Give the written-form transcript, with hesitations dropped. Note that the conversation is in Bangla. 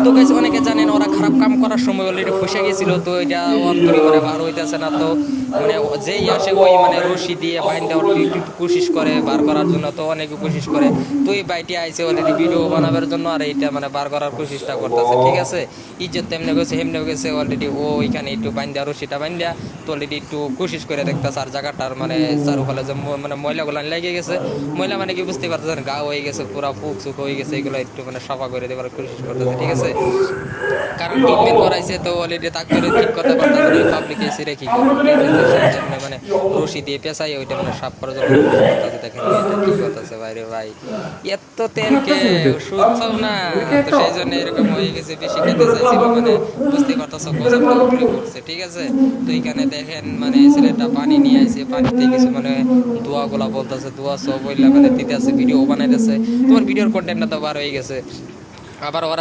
তো গাইস অনেকে জানেন ওরা খারাপ কাম করার সময় অলরেডি ফসে গেছিল, তো এটা অন্তরি করে বার হইতেছে না। তো মানে যেই আসে ওই মানে রশি দিয়ে বাইন দেওয়ার একটু কোশিশ করে বার করার জন্য, তো অনেকে কোশিশ করে। তো এই বাইটি আইসে অলরেডি ভিডিও বানাবার জন্য, আর এইটা মানে বার করার কোশিশটা করতেছে, ঠিক আছে। ইজ্জত তেমনি গেছে হেমনে গেছে অলরেডি, ও ওইখানে একটু বাইন দেওয়া রশিটা বাইন দেওয়া, তো অলরেডি একটু কোশিশ করে দেখতেছে। আর জায়গাটার মানে চারুফলে যে মানে ময়লাগুলো লেগে গেছে, ময়লা মানে কি বুঝতে পারতেছেন, গা হয়ে গেছে পুরা, ফুক চুক হয়ে গেছে, এগুলো একটু মানে সাফা করে দেওয়ার কোশিশ করতেছে, ঠিক আছে। কারণ ট্রিটমেন্ট করাইছে, তো অলরেডি তাক করে ঠিক করতে পারতেছে না, পাবলিক এসে রেখে মানে রশি দিয়ে পেঁচাই ওইটা মানে সাফ করার জন্য করতেছে। দেখেন এটা কি করতেছে বাইরে ভাই, এত তেলকে সুৎসব না, তো সেই জন্য এরকম হয়ে গেছে। বেশি খেতে চাইছিল মানে বুঝতে পারতেছো, গজবটা উপরে পড়ছে, ঠিক আছে। তো এখানে দেখেন মানে ছেলেটা পানি নিয়ে আসে, পানিতে কিছু মানে দোয়া গুলা বলতেছে, দোয়া সব বইলা মানে দিতে আছে, ভিডিও বানাইতেছে। তোমার ভিডিওর কন্টেন্টটা তো বার হয়ে গেছে। আবার ওরা